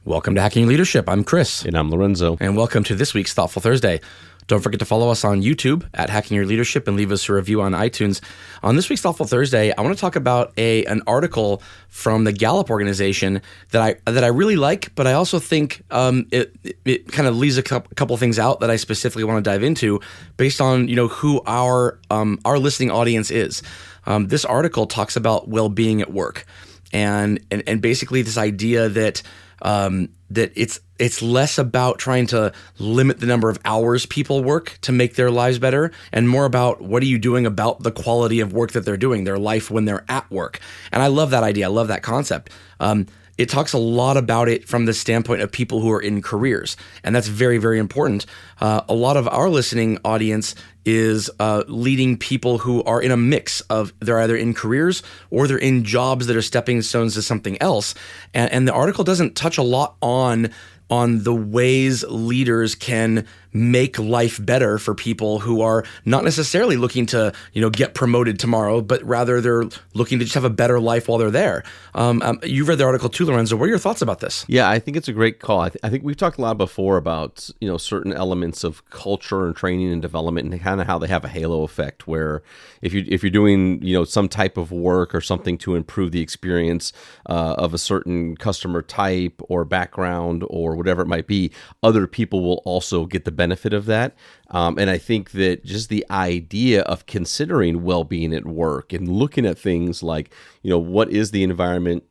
Welcome to Hacking Leadership. I'm Chris. And I'm Lorenzo. And welcome to this week's Thoughtful Thursday. Don't forget to follow us on YouTube at Hacking Your Leadership and leave us a review on iTunes. On this week's Thoughtful Thursday, I want to talk about an article from the Gallup Organization that I really like, but I also think it kind of leaves a couple things out that I specifically want to dive into based on who our listening audience is. This article talks about well-being at work, and basically this idea that it's less about trying to limit the number of hours people work to make their lives better, and more about what are you doing about the quality of work that they're doing, their life when they're at work. And I love that idea. I love that concept. It talks a lot about it from the standpoint of people who are in careers, and that's very, very important. A lot of our listening audience is leading people who are in a mix of they're either in careers or they're in jobs that are stepping stones to something else. And the article doesn't touch a lot on the ways leaders can make life better for people who are not necessarily looking to, get promoted tomorrow, but rather they're looking to just have a better life while they're there. You've read the article too, Lorenzo. What are your thoughts about this? Yeah, I think it's a great call. I think we've talked a lot before about, certain elements of culture and training and development and kind of how they have a halo effect, where if you're doing, some type of work or something to improve the experience of a certain customer type or background or whatever it might be, other people will also get the benefit of that. And I think that just the idea of considering well-being at work and looking at things like, what is the environment?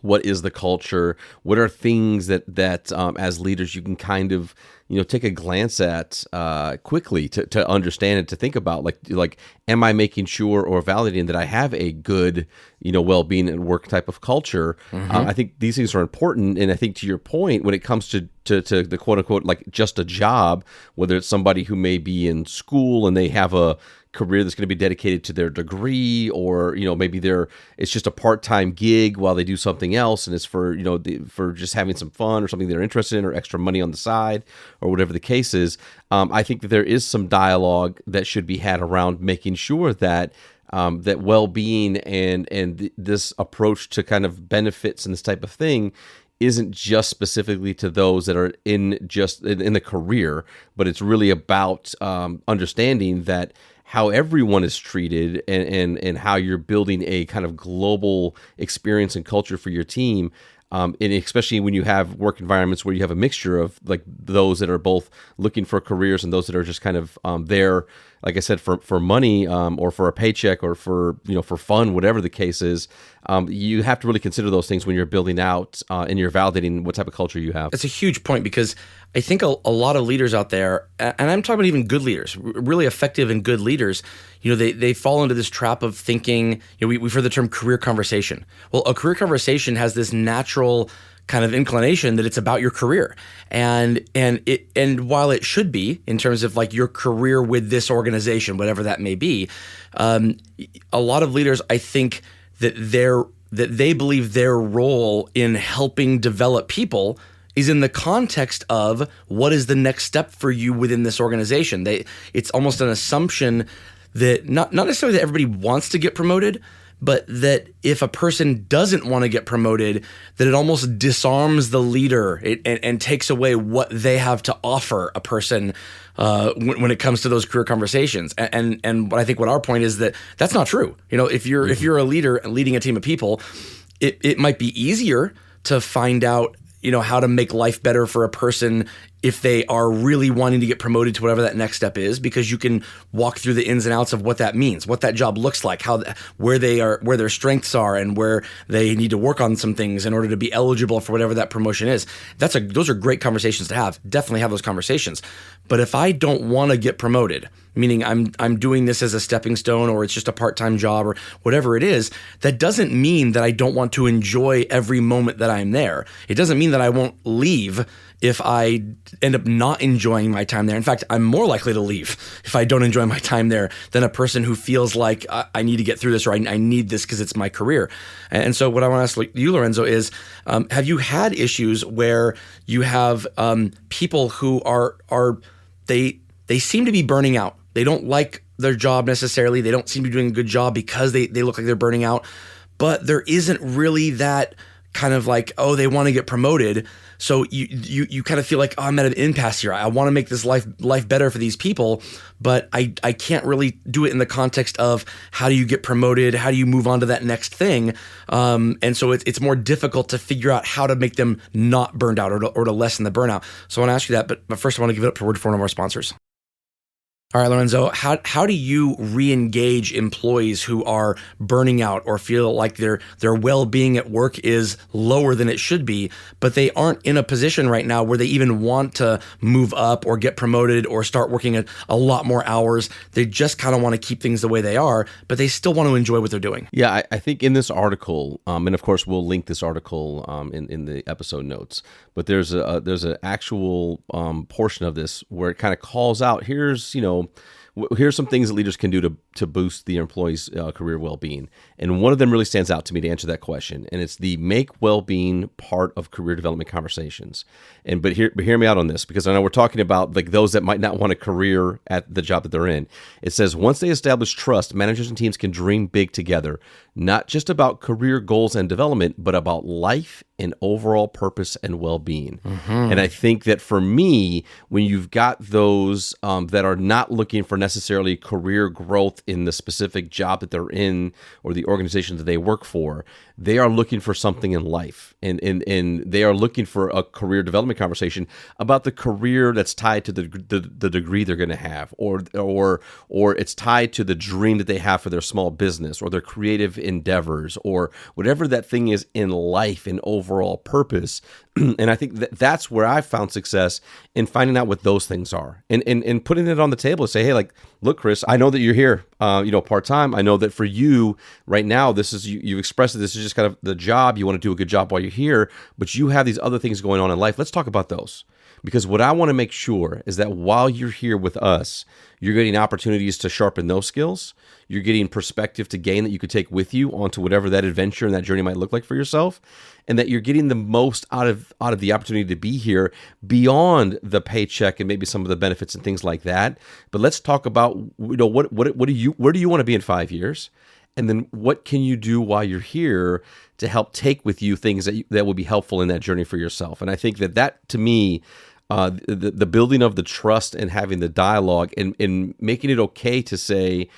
What is the culture? What are things that as leaders you can kind of take a glance at quickly to understand and to think about, like am I making sure or validating that I have a good well-being at work type of culture? Mm-hmm. I think these things are important, and I think to your point, when it comes to the quote unquote like just a job, whether it's somebody who may be in school and they have a career that's going to be dedicated to their degree, or maybe it's just a part-time gig while they do something else, and it's for for just having some fun or something they're interested in, or extra money on the side, or whatever the case is. I think that there is some dialogue that should be had around making sure that that well-being and this approach to kind of benefits and this type of thing isn't just specifically to those that are in the career, but it's really about understanding that how everyone is treated and how you're building a kind of global experience and culture for your team. And especially when you have work environments where you have a mixture of like those that are both looking for careers and those that are just kind of there, like I said, for money or for a paycheck or for for fun, whatever the case is. You have to really consider those things when you're building out and you're validating what type of culture you have. It's a huge point, because I think a lot of leaders out there, and I'm talking about even good leaders, really effective and good leaders, they fall into this trap of thinking, we've heard the term career conversation. Well, a career conversation has this natural kind of inclination that it's about your career, and while it should be in terms of like your career with this organization, whatever that may be, a lot of leaders, I think that they believe their role in helping develop people is in the context of what is the next step for you within this organization. It's almost an assumption that not necessarily that everybody wants to get promoted, but that if a person doesn't want to get promoted, that it almost disarms the leader and takes away what they have to offer a person when it comes to those career conversations. And what I think what our point is that that's not true. If you're a leader leading a team of people, it might be easier to find out how to make life better for a person if they are really wanting to get promoted to whatever that next step is, because you can walk through the ins and outs of what that means, what that job looks like, where their strengths are, and where they need to work on some things in order to be eligible for whatever that promotion is. Those are great conversations to have. Definitely have those conversations. But if I don't want to get promoted, meaning I'm doing this as a stepping stone, or it's just a part-time job or whatever it is, that doesn't mean that I don't want to enjoy every moment that I'm there. It doesn't mean that I won't leave if I end up not enjoying my time there. In fact, I'm more likely to leave if I don't enjoy my time there than a person who feels like I need to get through this, or I need this because it's my career. And so what I want to ask you, Lorenzo, is have you had issues where you have people who they seem to be burning out? They don't like their job necessarily. They don't seem to be doing a good job because they look like they're burning out, but there isn't really that kind of like, oh, they want to get promoted. So you kind of feel like, oh, I'm at an impasse here. I want to make this life better for these people, but I can't really do it in the context of how do you get promoted? How do you move on to that next thing? And so it's more difficult to figure out how to make them not burned out or to lessen the burnout. So I want to ask you that, but first I want to give it up for one of our sponsors. All right, Lorenzo, how do you re-engage employees who are burning out or feel like their well-being at work is lower than it should be, but they aren't in a position right now where they even want to move up or get promoted or start working a lot more hours? They just kind of want to keep things the way they are, but they still want to enjoy what they're doing. Yeah, I think in this article, and of course we'll link this article in the episode notes, but there's an actual portion of this where it kind of calls out, here's some things that leaders can do to boost the employees' career well-being. And one of them really stands out to me to answer that question, and it's the make well-being part of career development conversations. But hear me out on this, because I know we're talking about like those that might not want a career at the job that they're in. It says, once they establish trust, managers and teams can dream big together, not just about career goals and development, but about life and overall purpose and well-being. And I think that for me, when you've got those that are not looking for necessarily career growth in the specific job that they're in or the organization that they work for, they are looking for something in life, and they are looking for a career development conversation about the career that's tied to the degree they're going to have, or it's tied to the dream that they have for their small business or their creative endeavors or whatever that thing is in life and overall purpose. And I think that's where I found success in finding out what those things are and putting it on the table and say, hey, like, look, Chris, I know that you're here, part-time. I know that for you right now, this is, you expressed that this is just kind of the job. You want to do a good job while you're here, but you have these other things going on in life. Let's talk about those. Because what I want to make sure is that while you're here with us, you're getting opportunities to sharpen those skills. You're getting perspective to gain that you could take with you onto whatever that adventure and that journey might look like for yourself, and that you're getting the most out of the opportunity to be here beyond the paycheck and maybe some of the benefits and things like that. But let's talk about where do you want to be in 5 years? And then what can you do while you're here to help take with you things that will be helpful in that journey for yourself? And I think that to me, the building of the trust and having the dialogue and making it okay to say,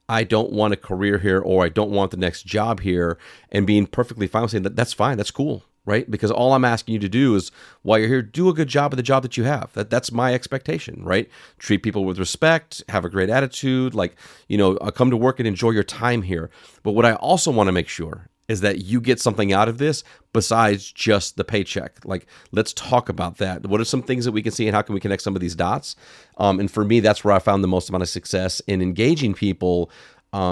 I don't want a career here, or I don't want the next job here, and being perfectly fine with saying that's fine, that's cool, right? Because all I'm asking you to do is, while you're here, do a good job of the job that you have. That's my expectation, right? Treat people with respect, have a great attitude, come to work and enjoy your time here. But what I also want to make sure is that you get something out of this besides just the paycheck. Like, let's talk about that. What are some things that we can see, and how can we connect some of these dots? And for me, that's where I found the most amount of success in engaging people,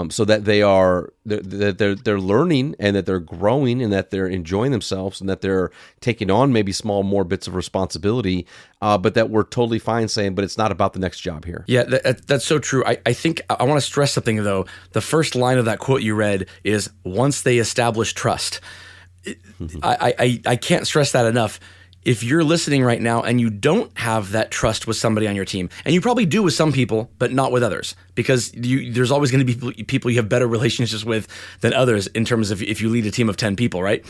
so that they're learning and that they're growing and that they're enjoying themselves and that they're taking on maybe more bits of responsibility, but that we're totally fine saying, but it's not about the next job here. Yeah, that's so true. I think I want to stress something, though. The first line of that quote you read is, once they establish trust. I can't stress that enough. If you're listening right now and you don't have that trust with somebody on your team, and you probably do with some people, but not with others, because there's always going to be people you have better relationships with than others in terms of if you lead a team of 10 people, right?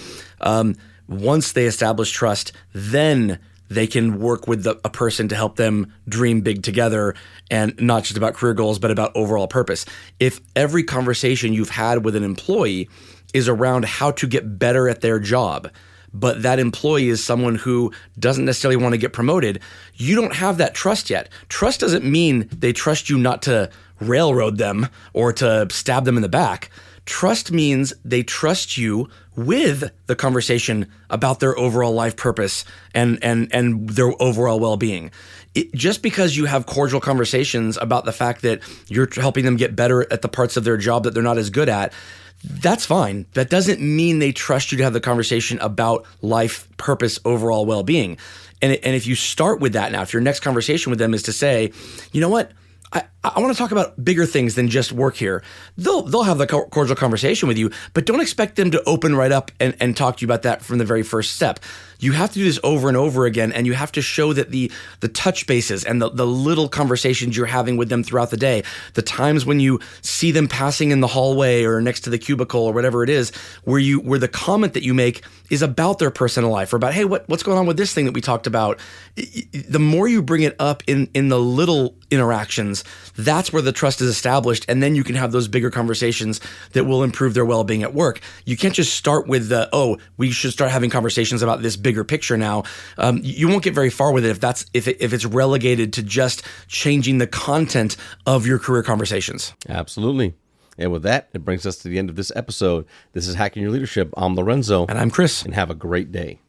Once they establish trust, then they can work with a person to help them dream big together, and not just about career goals, but about overall purpose. If every conversation you've had with an employee is around how to get better at their job, but that employee is someone who doesn't necessarily want to get promoted, you don't have that trust yet. Trust doesn't mean they trust you not to railroad them or to stab them in the back. Trust means they trust you with the conversation about their overall life purpose and their overall well-being. Just because you have cordial conversations about the fact that you're helping them get better at the parts of their job that they're not as good at, that's fine. That doesn't mean they trust you to have the conversation about life, purpose, overall well-being. And if you start with that now, if your next conversation with them is to say, you know what, I want to talk about bigger things than just work here. They'll have the cordial conversation with you, but don't expect them to open right up and talk to you about that from the very first step. You have to do this over and over again, and you have to show that the touch bases and the little conversations you're having with them throughout the day, the times when you see them passing in the hallway or next to the cubicle or whatever it is, where the comment that you make is about their personal life or about, hey, what's going on with this thing that we talked about? The more you bring it up in the little interactions, that's where the trust is established, and then you can have those bigger conversations that will improve their well-being at work. You can't just start with we should start having conversations about this bigger picture now. You won't get very far with it if it's relegated to just changing the content of your career conversations. Absolutely. And with that, it brings us to the end of this episode. This is Hacking Your Leadership. I'm Lorenzo. And I'm Chris. And have a great day.